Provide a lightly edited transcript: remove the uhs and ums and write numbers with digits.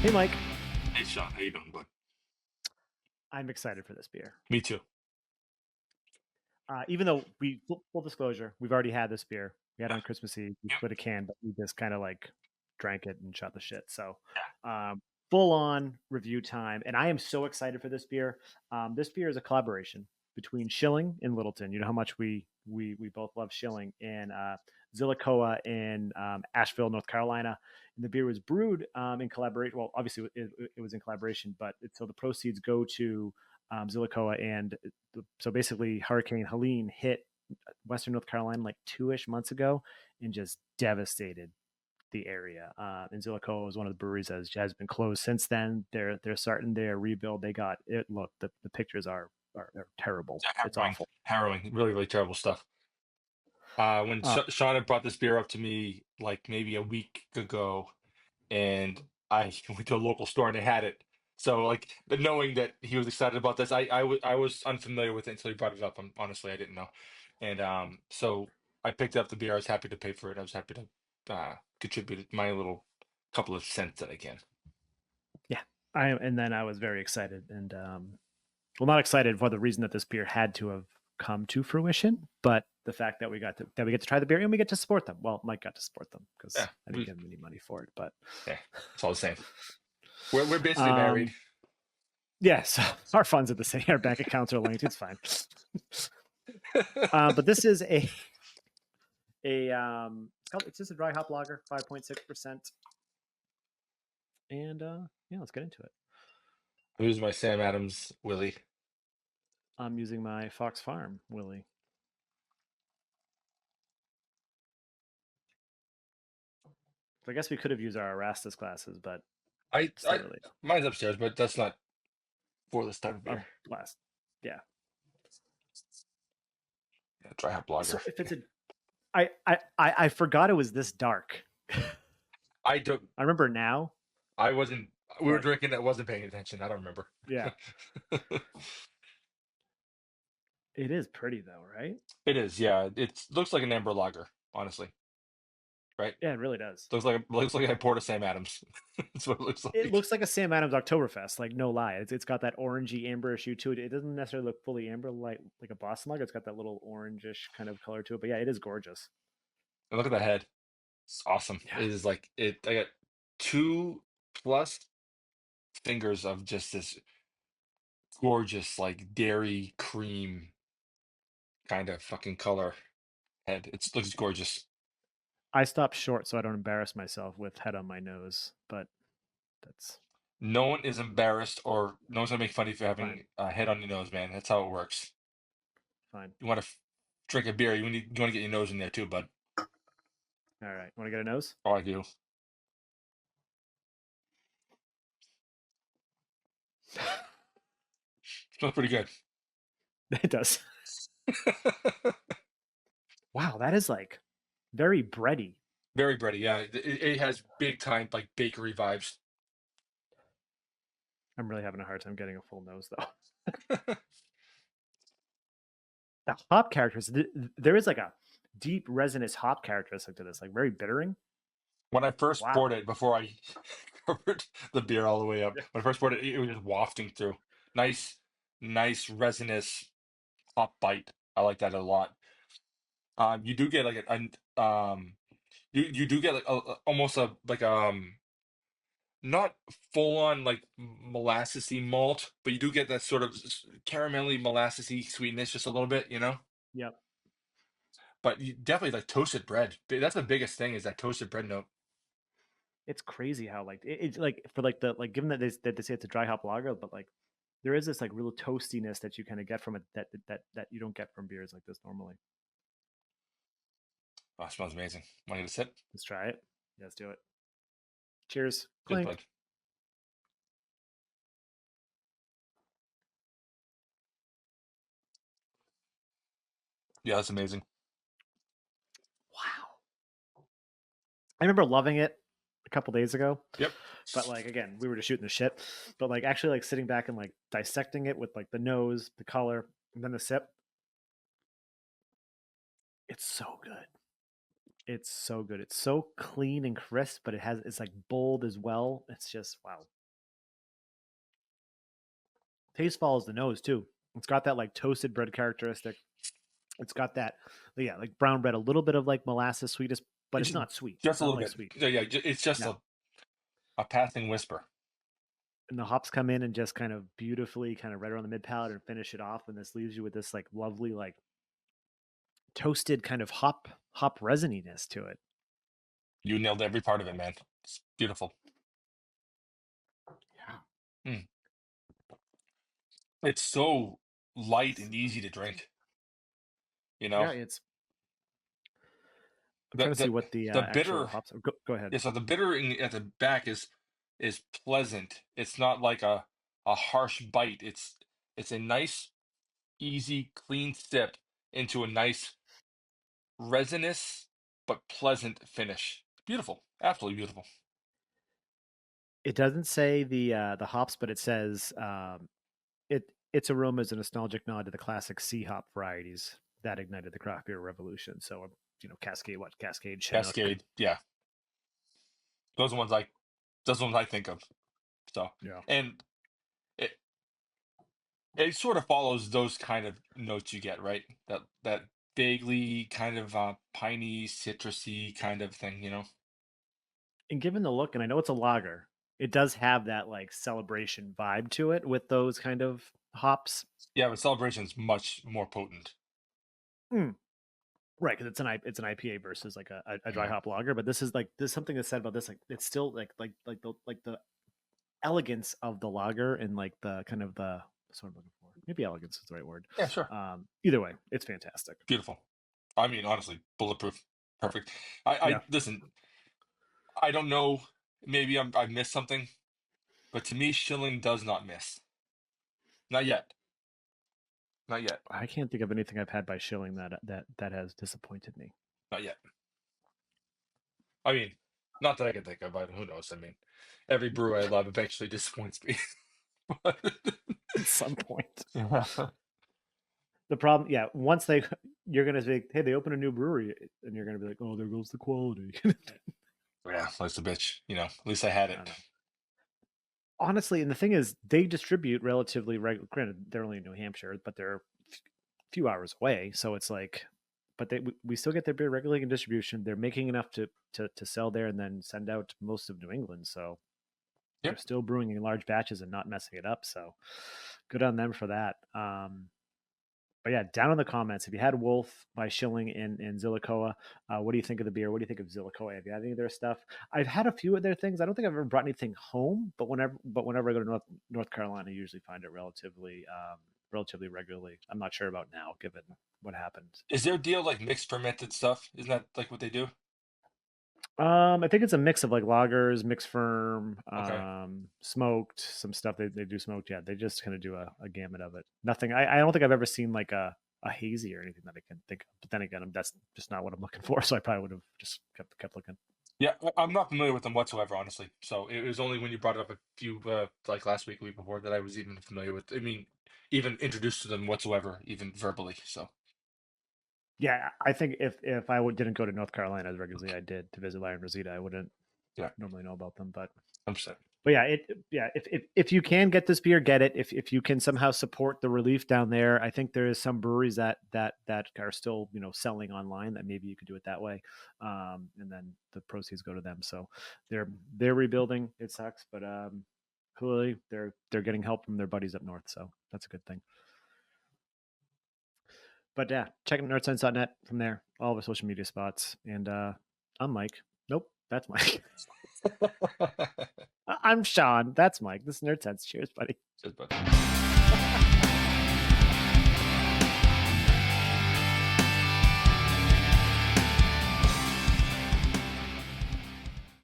Hey, Mike. Hey Sean, how you doing, bud? I'm excited for this beer. Me too. Even though full disclosure, we've already had this beer. We had it Yeah. on Christmas Eve. We Yep. split a can, but we just kind of like drank it and shot the shit. So, Yeah. full on review time. And I am so excited for this beer. This beer is a collaboration between Schilling and Littleton. You know how much we both love Schilling, and Zillicoah in Asheville, North Carolina. And the beer was brewed in collaboration. Well, obviously it was in collaboration, but so the proceeds go to Zillicoah. And so basically, Hurricane Helene hit Western North Carolina like 2-ish months ago and just devastated the area. And Zillicoah was one of the breweries that has been closed since then. They're starting their rebuild. They got it. Look, the pictures are terrible. It's Harrowing, awful. harrowing, really, really terrible stuff. When Uh, Sean had brought this beer up to me like maybe a week ago, and I went to a local store and they had it. So like knowing that he was excited about this, I was unfamiliar with it until he brought it up. Honestly, I didn't know, and so I picked up the beer. I was happy to pay for it. I was happy to contribute my little couple of cents that I can. yeah, and then I was very excited, and well, not excited for the reason that this beer had to have come to fruition, but the fact that we get to try the beer and we get to support them. Well, Mike got to support them because Yeah, I didn't give him any money for it, but yeah, it's all the same. We're basically married. um, yes, our funds are the same. Our bank accounts are linked. It's fine. But this is it's just a dry hop lager, 5.6%. And yeah, let's get into it. I'm using my Sam Adams Willie. I'm using my Fox Farm Willie. So I guess we could have used our Erastus glasses, but it's too early. Mine's upstairs, but that's not for this type of beer. Last, yeah. Yeah, dry hop lager. So if it's a, I forgot it was this dark. I don't. I remember now. I wasn't. We were But drinking. I wasn't paying attention. I don't remember. yeah, it is pretty though, right? It is. Yeah. It looks like an amber lager. Honestly, right? Yeah, it really does. Looks like I poured a Sam Adams. That's what it looks It like. looks like a Sam Adams Oktoberfest, like no lie. It's got that orangey amberish hue to it. It doesn't necessarily look fully amber like a Boston lager. It's got that little orangish kind of color to it. But yeah, it is gorgeous. And look at that head. It's awesome. Yeah, It is like it. I got 2+ fingers of just this gorgeous, like dairy cream kind of fucking color head. It looks gorgeous. I stopped short so I don't embarrass myself with head on my nose. But that's No one is embarrassed or no one's gonna make fun of you for fine. having a head on your nose, man. That's how it works. Fine. You want to drink a beer, you want to get your nose in there too, bud. All right. Want to get a nose? Oh, I do. Smells pretty good. It does. Wow, that is like very bready. Very bready. Yeah, it has big time like bakery vibes. I'm really having a hard time getting a full nose though. The hop characters, there is like a deep resinous hop characteristic to this, like very bittering. When I first Wow. poured it, before I covered the beer all the way up, Yeah. when I first poured it, it was just wafting through. Nice, nice resinous hop bite. I like that a lot. You do get like you do get like almost a like not full on like molassesy malt, but you do get that sort of caramelly molassesy sweetness just a little bit, you know. Yep. But you definitely like toasted bread. That's the biggest thing is that toasted bread note. It's crazy how like it's like for like the like given that they say it's a dry hop lager, but like there is this like real toastiness that you kind of get from it that you don't get from beers like this normally. Oh, it smells amazing. Want to get a sip? Let's try it. Yeah, let's do it. Cheers. Cheers, bud. Clink. Yeah, that's amazing. Wow. I remember loving it a couple days ago, Yep. but like again, we were just shooting the shit. But like actually like sitting back and like dissecting it with like the nose, the color, and then the sip. It's so good. It's so good. It's so clean and crisp, but it's like bold as well. It's just wow. Taste follows the nose too. It's got that like toasted bread characteristic. It's got that, yeah, like brown bread, a little bit of like molasses sweetness, but it's not sweet. Just It's a not little like bit. sweet. Yeah, it's just No. a passing whisper. And the hops come in and just kind of beautifully kind of right around the mid palate and finish it off. And this leaves you with this like lovely, like toasted kind of hop resininess to it. You nailed every part of it, man. It's beautiful. Yeah. Mm. It's so light and easy to drink. You know, Yeah, I'm trying to see what the the actual bitter. hops are. Go ahead. Yeah, so the bitter at the back is pleasant. It's not like a harsh bite. It's a nice, easy, clean sip into a nice resinous but pleasant finish. Beautiful, absolutely beautiful. It doesn't say the hops, but it says its aroma is a nostalgic nod to the classic C hop varieties that ignited the craft beer revolution. So, Cascade, Chinook. Cascade, yeah, those are those ones I think of. So, Yeah. and it it sort of follows those kind of notes you get, right? That vaguely kind of piney, citrusy kind of thing, you know? And given the look, and I know it's a lager, it does have that like celebration vibe to it with those kind of hops. Yeah, but Celebration's much more potent. Mm. Right, because it's an IPA versus like a dry Mhm. hop lager. But this is like there's something that's said about this. Like it's still like the elegance of the lager and like the kind of the that's what I'm looking for. Maybe elegance is the right word. Yeah, sure. Either way, it's fantastic. Beautiful. I mean, honestly, bulletproof. Perfect. I Yeah, listen, I don't know, maybe I missed something, but to me, Schilling does not miss. Not yet. Not yet. I can't think of anything I've had by Schilling that has disappointed me. Not yet. I mean, not that I can think of, but who knows? I mean, every brew I love eventually disappoints me. But- At some point. yeah. The problem, yeah, once you're gonna say, hey, they open a new brewery, and you're gonna be like, oh, there goes the quality. Yeah, life's a bitch. You know, at least I had I it. don't know. Honestly, and the thing is, they distribute relatively regular. Granted, they're only in New Hampshire, but they're a few hours away, so it's like, but we still get their beer regularly in distribution. They're making enough to sell there and then send out to most of New England. So they're Yep. still brewing in large batches and not messing it up. So good on them for that. But yeah, down in the comments, if you had Wolf by Schilling in Zillicoah, what do you think of the beer? What do you think of Zillicoah? Have you had any of their stuff? I've had a few of their things. I don't think I've ever brought anything home, but whenever I go to North Carolina, I usually find it relatively regularly. I'm not sure about now, given what happened. Is their deal like mixed fermented stuff? Isn't that like what they do? I think it's a mix of like lagers, mixed firm, Okay. smoked, some stuff they do smoked. Yeah, they just kind of do a gamut of it. Nothing. I don't think I've ever seen like a hazy or anything that I can think of. But then again, that's just not what I'm looking for. So I probably would have just kept looking. Yeah, I'm not familiar with them whatsoever, honestly. So it was only when you brought it up a few, like last week, week before, that I was even familiar with. I mean, even introduced to them whatsoever, even verbally. So Yeah, I think if I didn't go to North Carolina as regularly I did to visit Larry and Rosita, I wouldn't yeah, normally know about them. But 100%. yeah, if you can get this beer, get it. If you can somehow support the relief down there, I think there is some breweries that are still selling online that maybe you could do it that way, and then the proceeds go to them. So they're rebuilding. It sucks, but clearly they're getting help from their buddies up north, so that's a good thing. But yeah, check out nerdsense.net from there, all of our social media spots. And I'm Mike. Nope, that's Mike. I'm Sean. That's Mike. This is Nerdsense. Cheers, buddy. Cheers, bud.